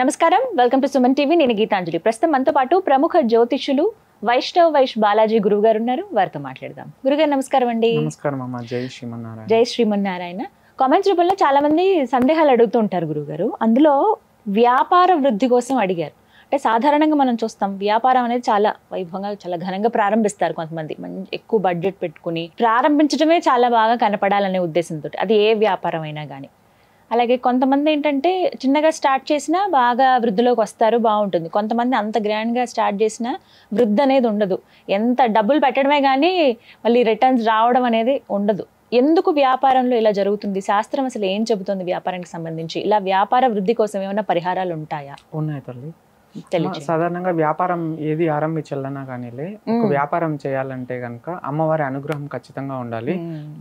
నమస్కారం, welcome to Suman TV. నేను గీతాంజలి. ప్రస్తుతం మనతో పాటు ప్రముఖ జ్యోతిష్యులు వైష్ బాలాజీ గురువు గారు ఉన్నారు. వారితో మాట్లాడదాం. గురుగారు నమస్కారం అండి. నమస్కారం అమ్మా. జై శ్రీమన్నారాయణ. జై శ్రీమన్నారాయణ. కామెంట్స్ రూపంలో చాలా మంది సందేహాలు అడుగుతూ ఉంటారు గురుగారు. అందులో వ్యాపార వృద్ధి కోసం అడిగారు. అంటే సాధారణంగా మనం చూస్తాం, వ్యాపారం అనేది చాలా వైభవంగా చాలా ఘనంగా ప్రారంభిస్తారు కొంతమంది. ఎక్కువ బడ్జెట్ పెట్టుకుని ప్రారంభించడమే చాలా బాగా కనపడాలనే ఉద్దేశంతో, అది ఏ వ్యాపారం అయినా కానీ. అలాగే కొంతమంది ఏంటంటే చిన్నగా స్టార్ట్ చేసినా బాగా వృద్ధిలోకి వస్తారు, బాగుంటుంది. కొంతమంది అంత గ్రాండ్గా స్టార్ట్ చేసినా వృద్ధి అనేది ఉండదు. ఎంత డబ్బులు పెట్టడమే కానీ మళ్ళీ రిటర్న్స్ రావడం అనేది ఉండదు. ఎందుకు వ్యాపారంలో ఇలా జరుగుతుంది? శాస్త్రం అసలు ఏం చెబుతుంది వ్యాపారానికి సంబంధించి? ఇలా వ్యాపార వృద్ధి కోసం ఏమైనా పరిహారాలు ఉంటాయా? ఉన్నాయి తల్లి. సాధారణంగా వ్యాపారం ఏది ఆరంభించాలన్నా కానీ ఒక వ్యాపారం చేయాలంటే కనుక అమ్మవారి అనుగ్రహం ఖచ్చితంగా ఉండాలి.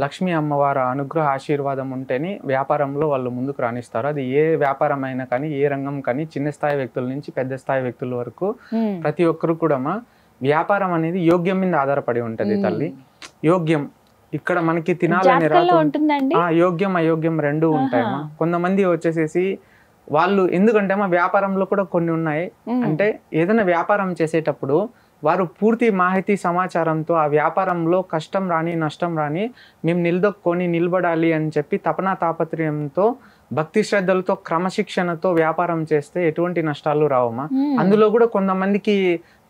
లక్ష్మీ అమ్మవారి అనుగ్రహ ఆశీర్వాదం ఉంటేనే వ్యాపారంలో వాళ్ళు ముందుకు రాణిస్తారు. అది ఏ వ్యాపారం అయినా కానీ, ఏ రంగం కానీ, చిన్న స్థాయి వ్యక్తుల నుంచి పెద్ద స్థాయి వ్యక్తుల వరకు ప్రతి ఒక్కరు కూడా వ్యాపారం అనేది యోగ్యం మీద ఆధారపడి ఉంటది తల్లి. యోగ్యం ఇక్కడ మనకి తినాలని యోగ్యం అయోగ్యం రెండు ఉంటాయమ్మా. కొంతమంది వచ్చేసేసి వాళ్ళు ఎందుకంటే మా వ్యాపారంలో కూడా కొన్ని ఉన్నాయి. అంటే ఏదైనా వ్యాపారం చేసేటప్పుడు వారు పూర్తి మాహితి సమాచారంతో ఆ వ్యాపారంలో కష్టం రాని నష్టం రాని మేము నిలదొక్కొని నిలబడాలి అని చెప్పి తపనా తాపత్రయంతో భక్తి శ్రద్ధలతో క్రమశిక్షణతో వ్యాపారం చేస్తే ఎటువంటి నష్టాలు రావమ్మా. అందులో కూడా కొంతమందికి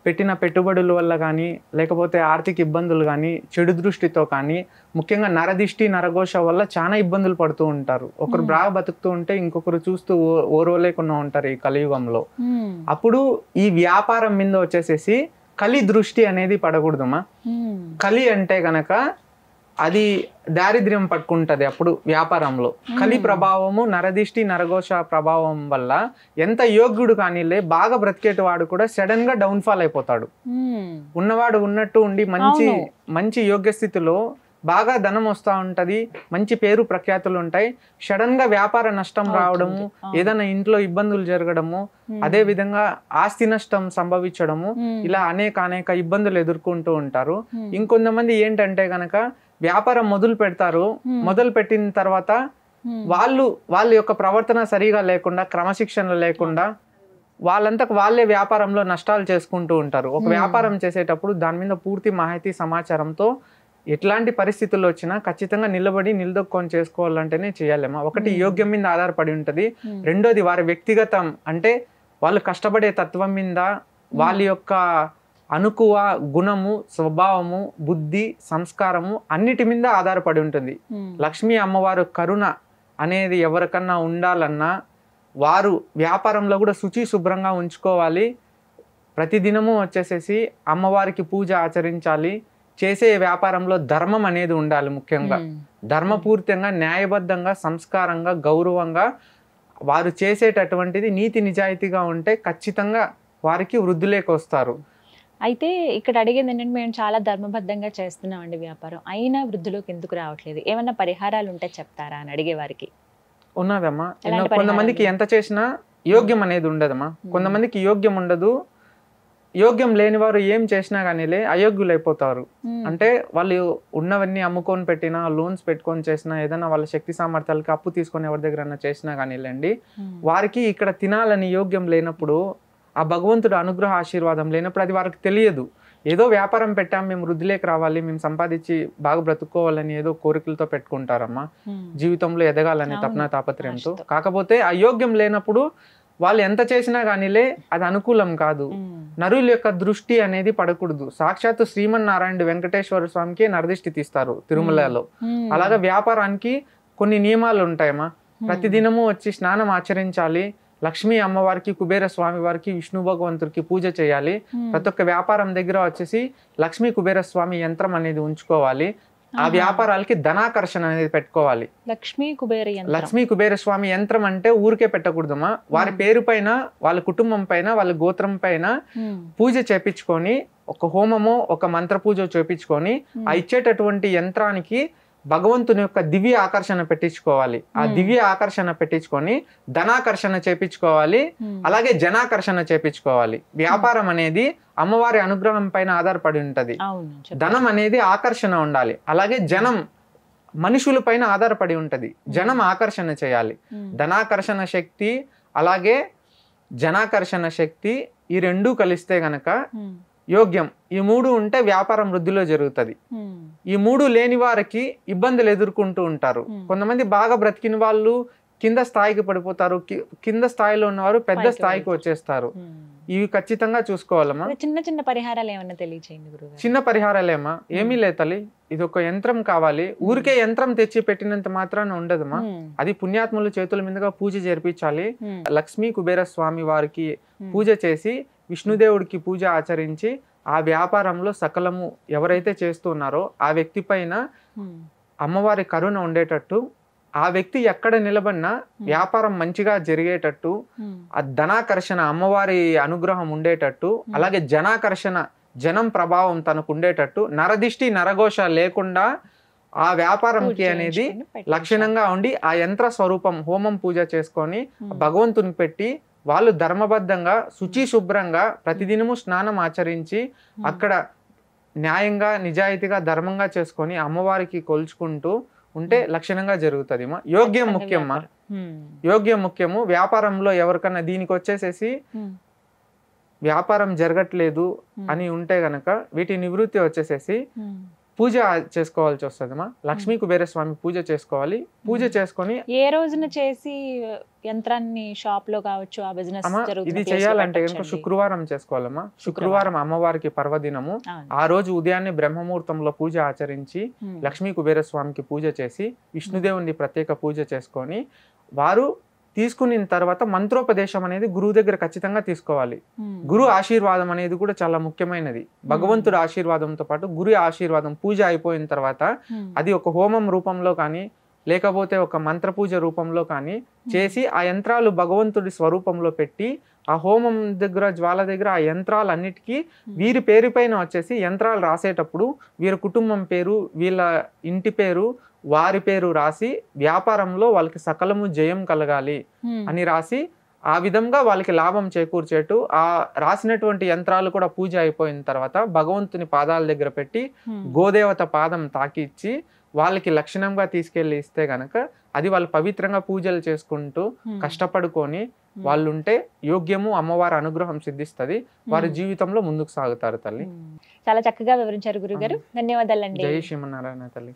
పెట్టిన పెట్టుబడుల వల్ల కానీ, లేకపోతే ఆర్థిక ఇబ్బందులు కానీ, చెడు దృష్టితో కానీ, ముఖ్యంగా నరదిష్టి నరఘోష వల్ల చాలా ఇబ్బందులు పడుతూ ఉంటారు. ఒకరు బాగా బతుకుతూ ఉంటే ఇంకొకరు చూస్తూ ఓర్వలేకుండా ఉంటారు ఈ కలియుగంలో. అప్పుడు ఈ వ్యాపారం మీద వచ్చేసేసి కలి దృష్టి అనేది పడకూడదమ్మా. కలి అంటే గనక అది దారిద్ర్యం పట్టుకుంటది. అప్పుడు వ్యాపారంలో కలి ప్రభావము, నరదిష్టి నరఘోష ప్రభావం వల్ల ఎంత యోగ్యుడు కానీలే బాగా బ్రతికేటవాడు కూడా సడన్ గా డౌన్ ఫాల్ అయిపోతాడు. ఉన్నవాడు ఉన్నట్టు ఉండి మంచి యోగ్య స్థితిలో బాగా ధనం వస్తూ ఉంటది, మంచి పేరు ప్రఖ్యాతులు ఉంటాయి. సడన్ గా వ్యాపార నష్టం రావడము, ఏదైనా ఇంట్లో ఇబ్బందులు జరగడము, అదే విధంగా ఆస్తి నష్టం సంభవించడము, ఇలా అనేక ఇబ్బందులు ఎదుర్కొంటూ ఉంటారు. ఇంకొంతమంది ఏంటంటే గనక వ్యాపారం మొదలు పెడతారు. మొదలు పెట్టిన తర్వాత వాళ్ళ యొక్క ప్రవర్తన సరిగా లేకుండా, క్రమశిక్షణ లేకుండా వాళ్ళంతకు వాళ్ళే వ్యాపారంలో నష్టాలు చేసుకుంటూ ఉంటారు. ఒక వ్యాపారం చేసేటప్పుడు దాని మీద పూర్తి మాహితి సమాచారంతో ఎట్లాంటి పరిస్థితుల్లో వచ్చినా ఖచ్చితంగా నిలదొక్కొని చేసుకోవాలంటేనే చేయాలేమా. ఒకటి యోగ్యం మీద ఆధారపడి ఉంటది. రెండోది వారి వ్యక్తిగతం, అంటే వాళ్ళు కష్టపడే తత్వం మీద, వాళ్ళ యొక్క అనుకువ గుణము, స్వభావము, బుద్ధి, సంస్కారము అన్నిటి మీద ఆధారపడి ఉంటుంది. లక్ష్మీ అమ్మవారు కరుణ అనేది ఎవరికన్నా ఉండాలన్నా వారు వ్యాపారంలో కూడా శుచి శుభ్రంగా ఉంచుకోవాలి. ప్రతిదినము వచ్చేసేసి అమ్మవారికి పూజ ఆచరించాలి. చేసే వ్యాపారంలో ధర్మం అనేది ఉండాలి. ముఖ్యంగా ధర్మపూర్తంగా, న్యాయబద్ధంగా, సంస్కారంగా, గౌరవంగా వారు చేసేటటువంటిది నీతి నిజాయితీగా ఉంటే ఖచ్చితంగా వారికి వృద్ధులేకి వస్తారు. అయితే ఇక్కడ అడిగేది ఏంటంటే, మేము చాలా ధర్మబద్ధంగా చేస్తున్నామండి వ్యాపారం, అయినా వృద్ధిలోకి ఎందుకు రావట్లేదు, ఏమన్నా పరిహారాలు ఉంటే చెప్తారా అని అడిగే వారికి. ఉన్నదమ్మా. కొంతమందికి ఎంత చేసినా యోగ్యం అనేది ఉండదమ్మా. కొంతమందికి యోగ్యం ఉండదు. యోగ్యం లేని వారు ఏం చేసినా కానీ అయోగ్యులు అయిపోతారు. అంటే వాళ్ళు ఉన్నవన్నీ అమ్ముకొని పెట్టినా, లోన్స్ పెట్టుకొని చేసినా, ఏదైనా వాళ్ళ శక్తి సామర్థ్యాలకి అప్పు తీసుకొని ఎవరి దగ్గర చేసినా కానీ వారికి ఇక్కడ తినాలని యోగ్యం లేనప్పుడు, ఆ భగవంతుడు అనుగ్రహ ఆశీర్వాదం లేనప్పుడు అది వారికి తెలియదు. ఏదో వ్యాపారం పెట్టాం, మేము వృద్ధిలోకి రావాలి, మేము సంపాదించి బాగా బ్రతుక్కోవాలని ఏదో కోరికలతో పెట్టుకుంటారమ్మా, జీవితంలో ఎదగాలని తపనా తాపత్రయంతో. కాకపోతే అయోగ్యం లేనప్పుడు వాళ్ళు ఎంత చేసినా కానీలే అది అనుకూలం కాదు. నరుల యొక్క దృష్టి అనేది పడకూడదు. సాక్షాత్తు శ్రీమన్నారాయణ వెంకటేశ్వర స్వామికి నరదిష్టి తీస్తారు తిరుమలలో. అలాగా వ్యాపారానికి కొన్ని నియమాలు ఉంటాయమ్మా. ప్రతిదినము వచ్చి స్నానం ఆచరించాలి. లక్ష్మీ అమ్మవారికి, కుబేర స్వామి వారికి, విష్ణు భగవంతుడికి పూజ చేయాలి. ప్రతి ఒక్క వ్యాపారం దగ్గర వచ్చేసి లక్ష్మీ కుబేర స్వామి యంత్రం అనేది ఉంచుకోవాలి. ఆ వ్యాపారాలకి ధనాకర్షణ అనేది పెట్టుకోవాలి. లక్ష్మీ కుబేర స్వామి యంత్రం అంటే ఊరికే పెట్టకూడదమ్మా. వారి పేరు పైన, వాళ్ళ కుటుంబం పైన, వాళ్ళ గోత్రం పైన పూజ చేపించుకొని, ఒక హోమము, ఒక మంత్ర పూజ చేపించుకొని ఆ ఇచ్చేటటువంటి యంత్రానికి భగవంతుని యొక్క దివ్య ఆకర్షణ పెట్టించుకోవాలి. ఆ దివ్య ఆకర్షణ పెట్టించుకొని ధనాకర్షణ చేపించుకోవాలి. అలాగే జనాకర్షణ చేపించుకోవాలి. వ్యాపారం అనేది అమ్మవారి అనుగ్రహం పైన ఆధారపడి ఉంటది. ధనం అనేది ఆకర్షణ ఉండాలి. అలాగే జనం మనుషుల పైన ఆధారపడి ఉంటది. జనం ఆకర్షణ చేయాలి. ధనాకర్షణ శక్తి అలాగే జనాకర్షణ శక్తి, ఈ రెండూ కలిస్తే గనక యోగ్యం. ఈ మూడు ఉంటే వ్యాపారం వృద్ధిలో జరుగుతుంది. ఈ మూడు లేని వారికి ఇబ్బందులు ఎదుర్కొంటూ ఉంటారు. కొంతమంది బాగా బ్రతికిన వాళ్ళు కింద స్థాయికి పడిపోతారు, కింద స్థాయిలో ఉన్నవారు పెద్ద స్థాయికి వచ్చేస్తారు. ఇవి ఖచ్చితంగా చూసుకోవాలమ్మా. చిన్న చిన్న పరిహారాలు ఏమన్నా తెలియచేయండి గురుగారు. చిన్న పరిహారాలేమా? ఏమీ లేదు తల్లి, ఇది ఒక యంత్రం కావాలి. ఊరికే యంత్రం తెచ్చి పెట్టినంత మాత్రాన ఉండదమ్మా. అది పుణ్యాత్ముల చేతుల మీదుగా పూజ జరిపించాలి. లక్ష్మీ కుబేర స్వామి వారికి పూజ చేసి, విష్ణుదేవుడికి పూజ ఆచరించి, ఆ వ్యాపారంలో సకలము ఎవరైతే చేస్తున్నారో ఆ వ్యక్తి పైన అమ్మవారి కరుణ ఉండేటట్టు, ఆ వ్యక్తి ఎక్కడ నిలబడినా వ్యాపారం మంచిగా జరిగేటట్టు, ఆ ధనాకర్షణ అమ్మవారి అనుగ్రహం ఉండేటట్టు, అలాగే జనాకర్షణ జనం ప్రభావం తనకు ఉండేటట్టు, నరదిష్టి నరఘోష లేకుండా ఆ వ్యాపారంకి అనేది లక్షణంగా ఉండి, ఆ యంత్ర స్వరూపం హోమం పూజ చేసుకొని భగవంతుని పెట్టి, వాళ్ళు ధర్మబద్ధంగా శుచి శుభ్రంగా ప్రతిదినము స్నానం ఆచరించి అక్కడ న్యాయంగా నిజాయితీగా ధర్మంగా చేసుకొని అమ్మవారికి కొలుచుకుంటూ ఉంటే లక్షణంగా జరుగుతుంది. యోగ్యం ముఖ్యమ్మా, యోగ్యం ముఖ్యము. వ్యాపారంలో ఎవరికన్నా దీనికి వచ్చేసేసి వ్యాపారం జరగట్లేదు అని ఉంటే గనక వీటి నివృత్తి వచ్చేసేసి పూజ చేసుకోవాల్సి వస్తుందమ్మా. లక్ష్మీ కుబేర స్వామి పూజ చేసుకోవాలి. పూజ చేసుకొని ఏ రోజున చేసి యంత్రాన్ని షాప్ లో కావచ్చు ఆ బిజినెస్ ఇది చేయాలంటే కనుక శుక్రవారం చేసుకోవాలమ్మా. శుక్రవారం అమ్మవారికి పర్వదినము. ఆ రోజు ఉదయాన్నే బ్రహ్మముహూర్తంలో పూజ ఆచరించి లక్ష్మీ కుబేర స్వామికి పూజ చేసి విష్ణుదేవుని ప్రత్యేక పూజ చేసుకొని, వారు తీసుకున్న తర్వాత మంత్రోపదేశం అనేది గురువు దగ్గర ఖచ్చితంగా తీసుకోవాలి. గురు ఆశీర్వాదం అనేది కూడా చాలా ముఖ్యమైనది. భగవంతుడి ఆశీర్వాదంతో పాటు గురు ఆశీర్వాదం పూజ అయిపోయిన తర్వాత అది ఒక హోమం రూపంలో కానీ లేకపోతే ఒక మంత్ర పూజ రూపంలో కానీ చేసి ఆ యంత్రాలు భగవంతుడి స్వరూపంలో పెట్టి, ఆ హోమం దగ్గర జ్వాల దగ్గర ఆ యంత్రాలన్నిటికీ వీరి పేరు పైన వచ్చేసి యంత్రాలు రాసేటప్పుడు వీరి కుటుంబం పేరు, వీళ్ళ ఇంటి పేరు, వారి పేరు రాసి వ్యాపారంలో వాళ్ళకి సకలము జయం కలగాలి అని రాసి, ఆ విధంగా వాళ్ళకి లాభం చేకూర్చేట్టు ఆ రాసినటువంటి యంత్రాలు కూడా పూజ అయిపోయిన తర్వాత భగవంతుని పాదాల దగ్గర పెట్టి గోదేవత పాదం తాకిచ్చి వాళ్ళకి లక్షణంగా తీసుకెళ్లి ఇస్తే గనక అది వాళ్ళు పవిత్రంగా పూజలు చేసుకుంటూ కష్టపడుకొని వాళ్ళు ఉంటే యోగ్యము, అమ్మవారి అనుగ్రహం సిద్ధిస్తుంది. వారి జీవితంలో ముందుకు సాగుతారు తల్లి. చాలా చక్కగా వివరించారు గురుగారు. ధన్యవాదాలండి. జై శ్రీమన్నారాయణ తల్లి.